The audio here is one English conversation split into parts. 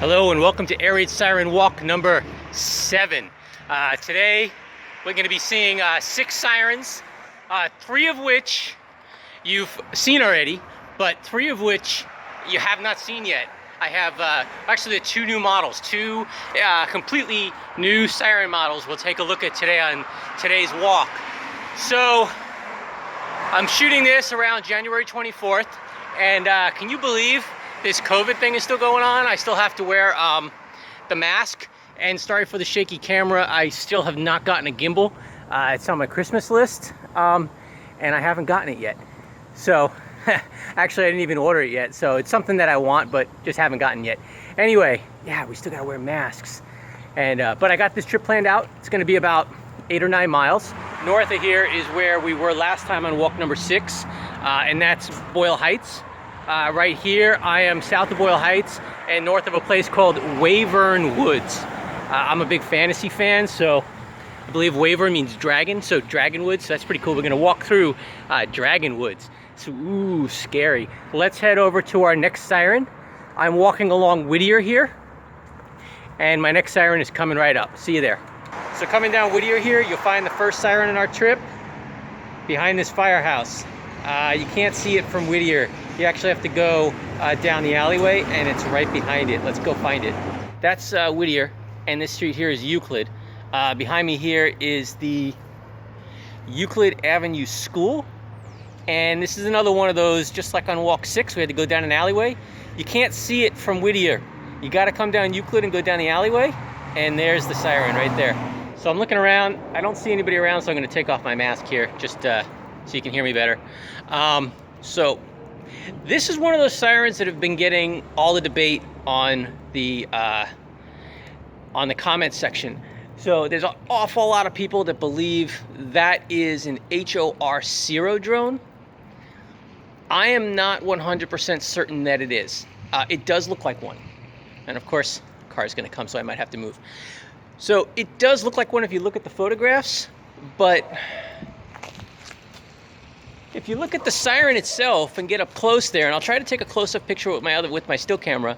Hello and welcome to Air Raid Siren Walk number 7. Today we're going to be seeing 6 sirens, 3 of which you've seen already, but 3 of which you have not seen yet. I have actually the 2 new models, 2 completely new siren models we'll take a look at today on today's walk. So I'm shooting this around January 24th, and can you believe this COVID thing is still going on? I still have to wear the mask, and sorry for the shaky camera, I still have not gotten a gimbal. It's on my Christmas list, and I haven't gotten it yet. So actually I didn't even order it yet, so it's something that I want but just haven't gotten yet. Anyway, yeah, we still gotta wear masks. And but I got this trip planned out. It's gonna be about 8 or 9 miles. North of here is where we were last time on walk number 6, and that's Boyle Heights. Right here, I am south of Boyle Heights and north of a place called Wavern Woods. I'm a big fantasy fan, so I believe Wavern means dragon, so Dragon Woods, so that's pretty cool. We're gonna walk through Dragon Woods. So, ooh, scary. Let's head over to our next siren. I'm walking along Whittier here, and my next siren is coming right up. See you there. So coming down Whittier here, you'll find the first siren in our trip behind this firehouse. You can't see it from Whittier. You actually have to go down the alleyway, and it's right behind it. Let's go find it. That's Whittier, and this street here is Euclid. Behind me here is the Euclid Avenue School, and this is another one of those, just like on walk 6, we had to go down an alleyway. You can't see it from Whittier. You got to come down Euclid and go down the alleyway, and there's the siren right there. So I'm looking around. I don't see anybody around, so I'm going to take off my mask here, just so you can hear me better. So this is one of those sirens that have been getting all the debate on the comment section. So there's an awful lot of people that believe that is an HOR Zero drone. I am not 100% certain that it is. It does look like one. And of course, the car is going to come, so I might have to move. So it does look like one if you look at the photographs, but if you look at the siren itself and get up close there, and I'll try to take a close-up picture with my still camera,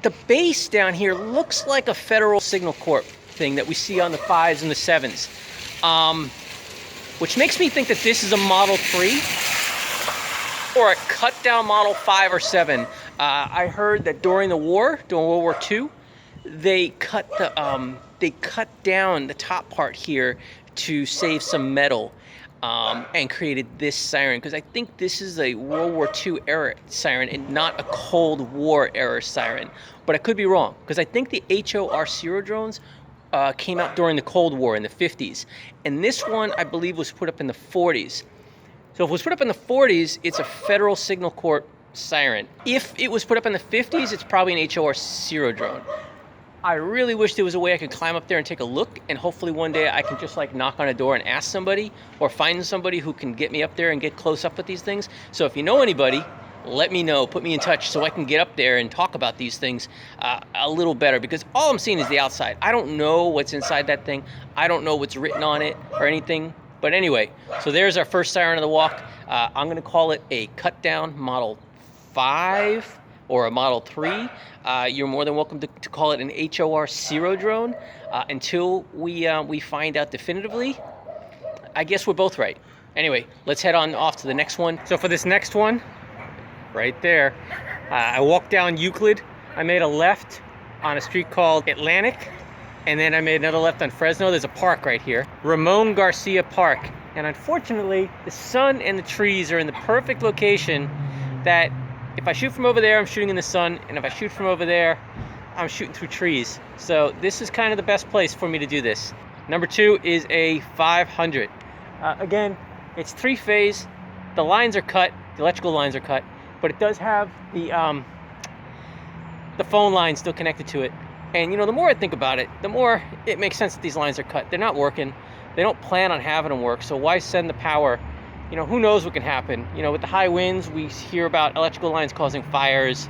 the base down here looks like a Federal Signal Corp thing that we see on the 5s and the 7s, which makes me think that this is a Model 3 or a cut-down Model 5 or 7. I heard that during World War II, they cut down the top part here to save some metal. And created this siren, because I think this is a World War II era siren and not a Cold War era siren. But I could be wrong, because I think the HOR Zero drones came out during the Cold War in the 50s. And this one, I believe, was put up in the 40s. So if it was put up in the 40s, it's a Federal Signal Corps siren. If it was put up in the 50s, it's probably an HOR Zero drone. I really wish there was a way I could climb up there and take a look, and hopefully one day I can just like knock on a door and ask somebody, or find somebody who can get me up there and get close up with these things. So if you know anybody, let me know, put me in touch so I can get up there and talk about these things a little better, because all I'm seeing is the outside. I don't know what's inside that thing. I don't know what's written on it or anything. But anyway, so there's our first siren of the walk. I'm gonna call it a cut down Model 5 or a Model 3. You're more than welcome to call it an HOR Zero drone. Until we find out definitively, I guess we're both right. Anyway, let's head on off to the next one. So for this next one, right there, I walked down Euclid. I made a left on a street called Atlantic, and then I made another left on Fresno. There's a park right here, Ramon Garcia Park. And unfortunately, the sun and the trees are in the perfect location that if I shoot from over there, I'm shooting in the sun, and if I shoot from over there, I'm shooting through trees. So this is kind of the best place for me to do this. Number 2 is a 500. Again, it's 3-phase. The lines are cut, the electrical lines are cut, but it does have the phone line still connected to it. And you know, the more I think about it, the more it makes sense that these lines are cut. They're not working. They don't plan on having them work, so why send the power? You know, who knows what can happen? You know, with the high winds, we hear about electrical lines causing fires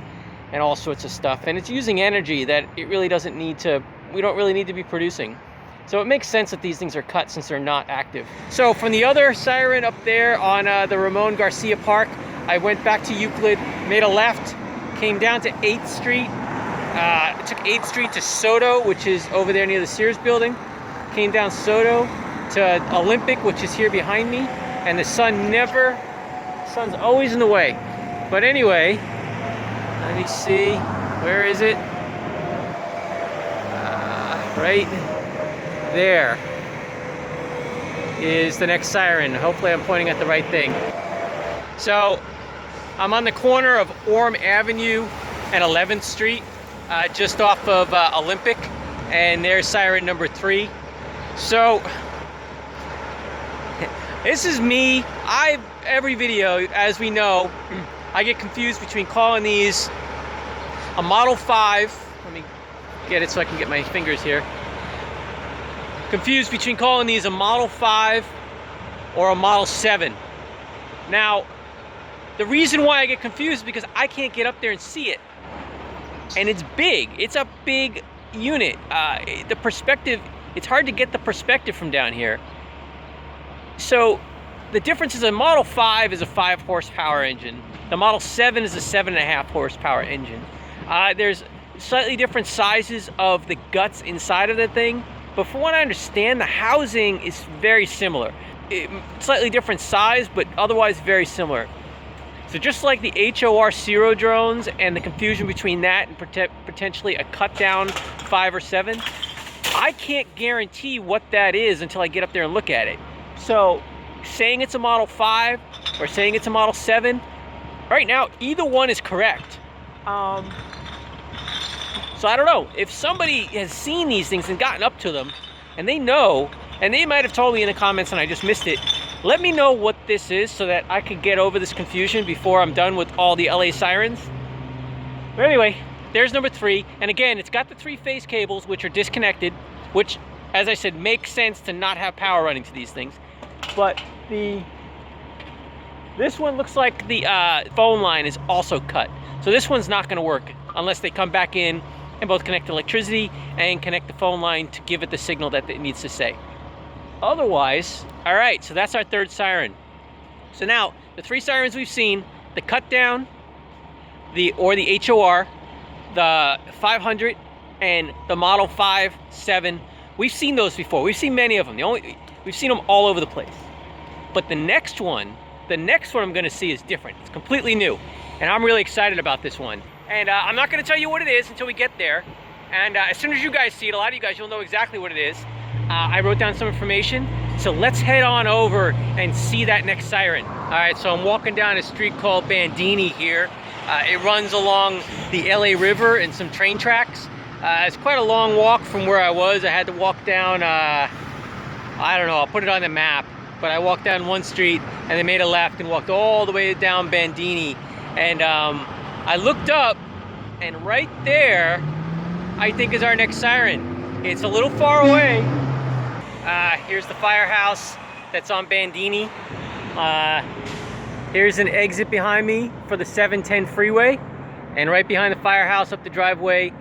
and all sorts of stuff. And it's using energy that it really doesn't need to, we don't really need to be producing. So it makes sense that these things are cut since they're not active. So from the other siren up there on the Ramon Garcia Park, I went back to Euclid, made a left, came down to 8th Street, took 8th Street to Soto, which is over there near the Sears building. Came down Soto to Olympic, which is here behind me. And the sun's always in the way. But anyway, let me see, where is it? Right there is the next siren. Hopefully I'm pointing at the right thing. So I'm on the corner of Orm Avenue and 11th Street, just off of Olympic, and there's siren number 3. So this is me. Every video, as we know, I get confused between calling these a Model 5. Let me get it so I can get my fingers here. Confused between calling these a Model 5 or a Model 7. Now, the reason why I get confused is because I can't get up there and see it. And it's big. It's a big unit. The perspective, it's hard to get the perspective from down here. So the difference is a Model 5 is a 5 horsepower engine. The Model 7 is a 7.5 horsepower engine. There's slightly different sizes of the guts inside of the thing, but from what I understand, the housing is very similar. Slightly different size, but otherwise very similar. So just like the HOR Zero drones and the confusion between that and potentially a cut down 5 or 7, I can't guarantee what that is until I get up there and look at it. So saying it's a Model 5 or saying it's a Model 7, right now either one is correct. So I don't know, if somebody has seen these things and gotten up to them and they know, and they might have told me in the comments and I just missed it, let me know what this is so that I could get over this confusion before I'm done with all the LA sirens. But anyway, there's number 3. And again, it's got the 3 phase cables, which are disconnected, which, as I said, makes sense to not have power running to these things. But this one looks like the phone line is also cut. So this one's not gonna work unless they come back in and both connect electricity and connect the phone line to give it the signal that it needs to say. Otherwise, all right, so that's our 3rd siren. So now, the 3 sirens we've seen, the cut down, the HOR, the 500, and the Model 5, 7, we've seen those before. We've seen many of them. We've seen them all over the place. But the next one I'm gonna see is different. It's completely new, and I'm really excited about this one. And I'm not gonna tell you what it is until we get there. And as soon as you guys see it, a lot of you guys, you'll know exactly what it is. I wrote down some information, so let's head on over and see that next siren. All right, so I'm walking down a street called Bandini here. It runs along the LA River and some train tracks. It's quite a long walk from where I was. I had to walk down, I don't know, I'll put it on the map, but I walked down one street and then made a left and walked all the way down Bandini. And I looked up, and right there, I think is our next siren. It's a little far away. Here's the firehouse that's on Bandini. Here's an exit behind me for the 710 freeway. And right behind the firehouse up the driveway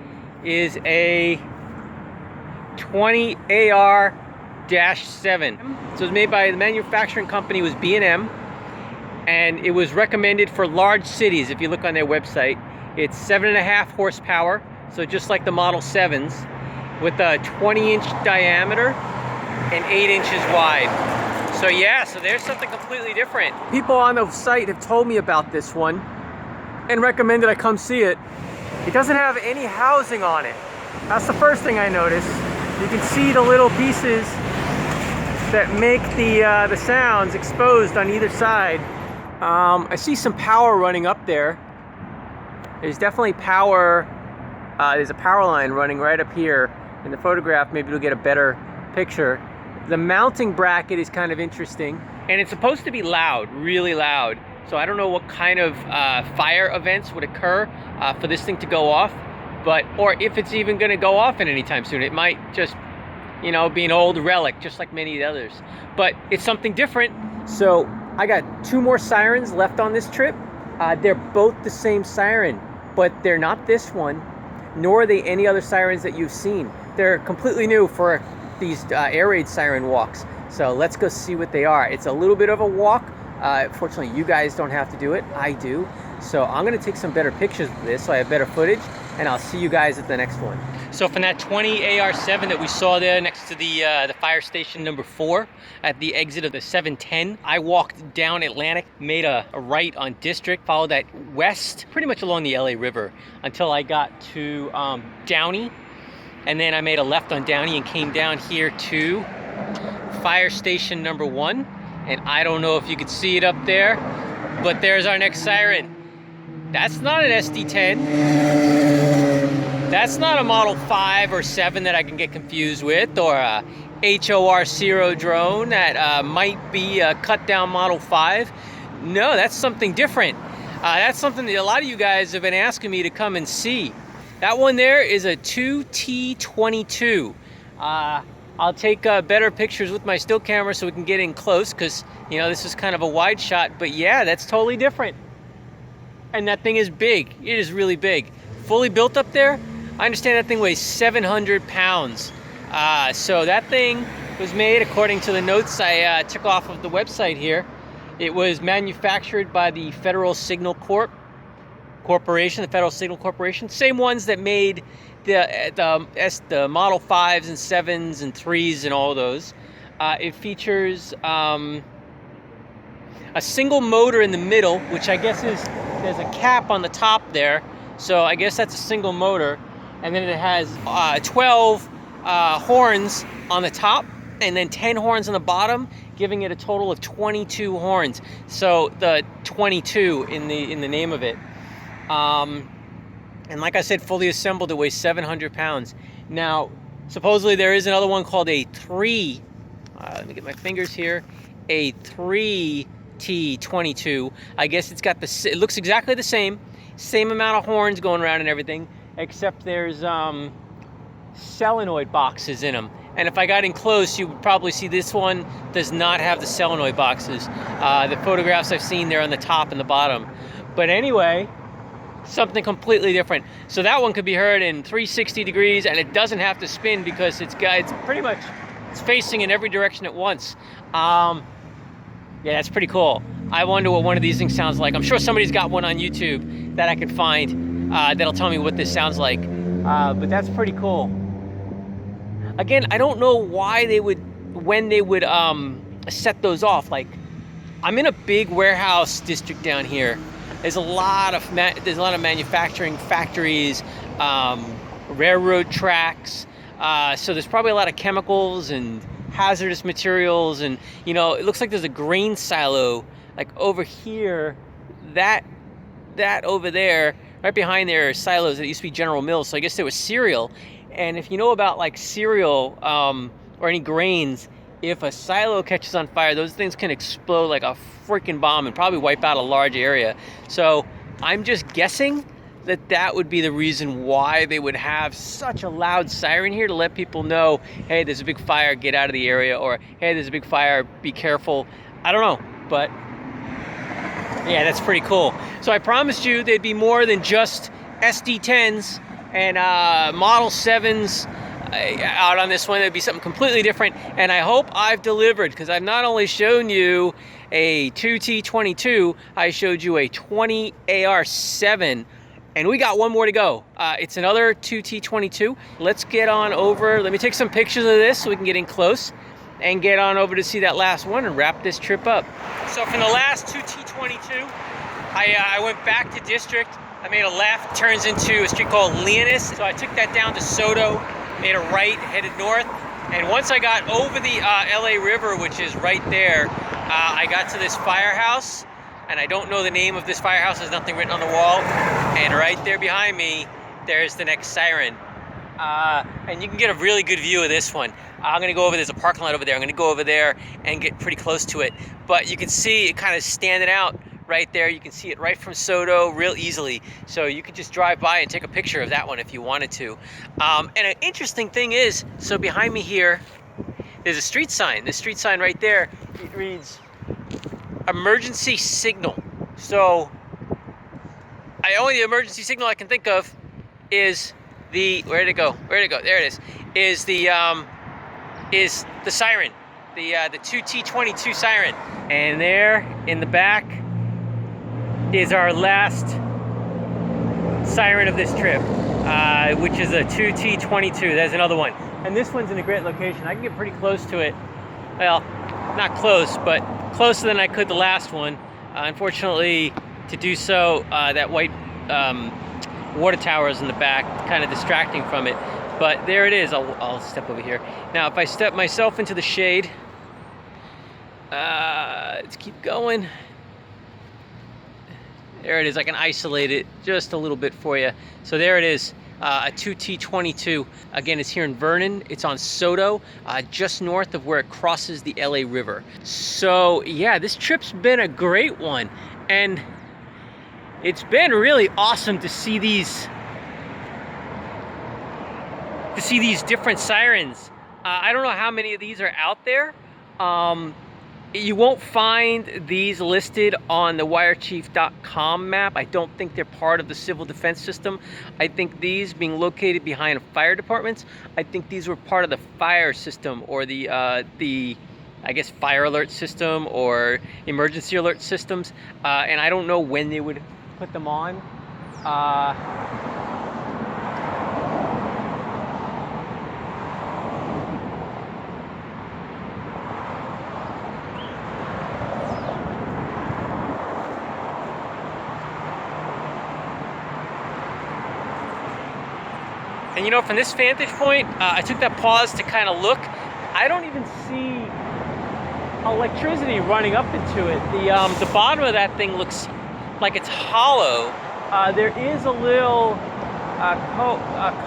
is a 20 AR-7. So it was made by the manufacturing company was B&M. And it was recommended for large cities. If you look on their website, it's 7.5 horsepower. So just like the Model 7s, with a 20-inch diameter and 8 inches wide. So yeah, so there's something completely different. People on the site have told me about this one and recommended I come see it. It doesn't have any housing on it. That's the first thing I noticed. You can see the little pieces that make the sounds exposed on either side. I see some power running up there. There's definitely power. There's a power line running right up here. In the photograph, maybe you'll get a better picture. The mounting bracket is kind of interesting. And it's supposed to be loud, really loud. So I don't know what kind of fire events would occur for this thing to go off. Or if it's even gonna go off at any time soon. It might just, you know, be an old relic, just like many of the others. But it's something different. So I got 2 more sirens left on this trip. They're both the same siren, but they're not this one, nor are they any other sirens that you've seen. They're completely new for these air raid siren walks. So let's go see what they are. It's a little bit of a walk. Fortunately, you guys don't have to do it. I do. So I'm gonna take some better pictures of this so I have better footage. and I'll see you guys at the next one. So from that 20 AR-7 that we saw there next to the fire station number 4 at the exit of the 710, I walked down Atlantic, made a right on District, followed that west, pretty much along the LA River, until I got to Downey, and then I made a left on Downey and came down here to fire station number 1, and I don't know if you can see it up there, but there's our next siren. That's not an SD-10. That's not a Model 5 or 7 that I can get confused with, or a HOR Zero drone that might be a cut down Model 5. No, that's something different. That's something that a lot of you guys have been asking me to come and see. That one there is a 2T22. I'll take better pictures with my still camera so we can get in close, because you know this is kind of a wide shot, but yeah, that's totally different. And that thing is big. It is really big. Fully built up there. I understand that thing weighs 700 pounds. So that thing was made, according to the notes I took off of the website here, it was manufactured by the Federal Signal Corporation, the Federal Signal Corporation, same ones that made the Model 5s and 7s and 3s and all those. It features a single motor in the middle, which I guess there's a cap on the top there, so I guess that's a single motor, and then it has 12 horns on the top and then 10 horns on the bottom, giving it a total of 22 horns. So the 22 in the name of it. And like I said, fully assembled, it weighs 700 pounds. Now, supposedly there is another one called a 3, let me get my fingers here, a 3T22. I guess it's got it looks exactly the same amount of horns going around and everything, except there's solenoid boxes in them. And if I got in close, you would probably see this one does not have the solenoid boxes. The photographs I've seen, they're on the top and the bottom. But anyway, something completely different. So that one could be heard in 360 degrees, and it doesn't have to spin because it's pretty much facing in every direction at once. Yeah, that's pretty cool. I wonder what one of these things sounds like. I'm sure somebody's got one on YouTube that I could find that'll tell me what this sounds like. But that's pretty cool. Again, I don't know when they would set those off. Like, I'm in a big warehouse district down here. There's a lot of manufacturing factories, railroad tracks. So there's probably a lot of chemicals and hazardous materials, and you know, it looks like there's a grain silo like over here. That over there, right behind there, are silos that used to be General Mills. So I guess there was cereal. And if you know about like cereal or any grains, if a silo catches on fire, those things can explode like a freaking bomb and probably wipe out a large area. So I'm just guessing that would be the reason why they would have such a loud siren here, to let people know, hey, there's a big fire, get out of the area, or hey, there's a big fire, be careful. I don't know, but yeah, that's pretty cool. So I promised you there'd be more than just SD10s and Model 7s out on this one. There'd be something completely different, and I hope I've delivered, because I've not only shown you a 2T22, I showed you a 20 AR-7, and we got one more to go. It's another 2T22. Let's get on over. Let me take some pictures of this so we can get in close and get on over to see that last one and wrap this trip up. So from the last 2T22, I went back to District. I made a left, turns into a street called Leonis. So I took that down to Soto, made a right, headed north. And once I got over the LA River, which is right there, I got to this firehouse. And I don't know the name of this firehouse. There's nothing written on the wall. And right there behind me, there's the next siren. And you can get a really good view of this one. I'm gonna go over, there's a parking lot over there. I'm gonna go over there and get pretty close to it. But you can see it kind of standing out right there. You can see it right from Soto real easily. So you could just drive by and take a picture of that one if you wanted to. And an interesting thing is, so behind me here, there's a street sign. This street sign right there, it reads, emergency signal. So the emergency signal I can think of is the, where'd it go? There it is. Is the siren, the 2T22 siren. And there in the back is our last siren of this trip. which is a 2T22. There's another one. And this one's in a great location. I can get pretty close to it. Well, not close, but closer than I could the last one. Unfortunately, to do so, that white water tower is in the back, kind of distracting from it. But there it is. I'll step over here. Now, if I step myself into the shade, let's keep going. There it is. I can isolate it just a little bit for you. So there it is, a 2T22. Again, it's here in Vernon. It's on Soto, just north of where it crosses the LA River. So yeah, this trip's been a great one. And it's been really awesome to see these different sirens. I don't know how many of these are out there. You won't find these listed on the wirechief.com map. I don't think they're part of the civil defense system. I think these, being located behind fire departments, I think these were part of the fire system, or the I guess fire alert system or emergency alert systems. And I don't know when they would put them on. And you know, from this vantage point, I took that pause to kind of look. I don't even see electricity running up into it. The bottom of that thing looks like it's hollow. There is a little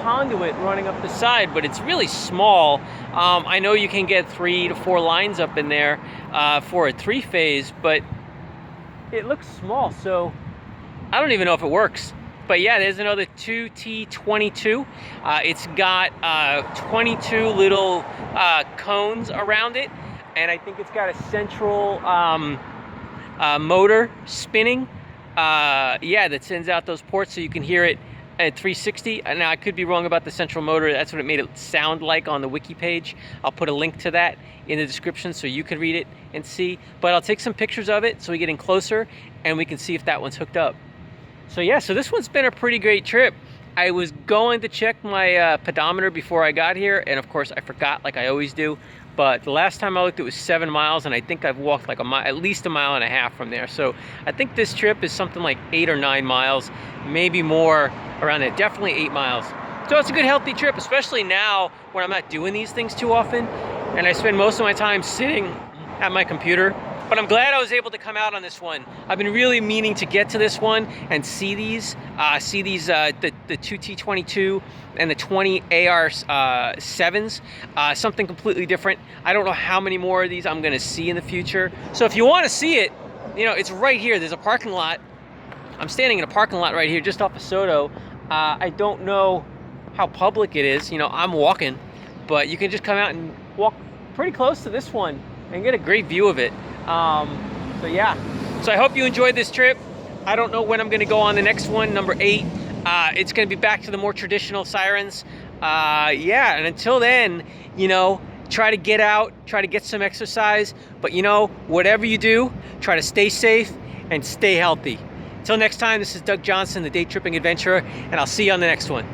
conduit running up the side, but it's really small. I know you can get 3 to 4 lines up in there for a 3-phase, but it looks small, so I don't even know if it works. But yeah, there's another 2T22. It's got 22 little cones around it, and I think it's got a central motor spinning. Yeah, that sends out those ports so you can hear it at 360. Now, I could be wrong about the central motor. That's what it made it sound like on the wiki page. I'll put a link to that in the description so you can read it and see. But I'll take some pictures of it so we get in closer and we can see if that one's hooked up. So yeah, so this one's been a pretty great trip. I was going to check my pedometer before I got here, and of course I forgot, like I always do. But the last time I looked, it was 7 miles, and I think I've walked like at least 1.5 miles from there. So I think this trip is something like 8 or 9 miles, maybe more around there. Definitely 8 miles. So it's a good, healthy trip, especially now when I'm not doing these things too often, and I spend most of my time sitting at my computer. But I'm glad I was able to come out on this one. I've been really meaning to get to this one and see these, the 2T22 and the 20 AR7s, something completely different. I don't know how many more of these I'm gonna see in the future. So if you wanna see it, you know, it's right here. There's a parking lot. I'm standing in a parking lot right here just off of Soto. I don't know how public it is. You know, I'm walking, but you can just come out and walk pretty close to this one and get a great view of it. So yeah, so I hope you enjoyed this trip. I don't know when I'm gonna go on the next one, number 8. It's gonna be back to the more traditional sirens. Yeah, and until then, you know, try to get out, try to get some exercise, but you know, whatever you do, try to stay safe and stay healthy. Until next time, this is Doug Johnson, the Day Tripping Adventurer, and I'll see you on the next one.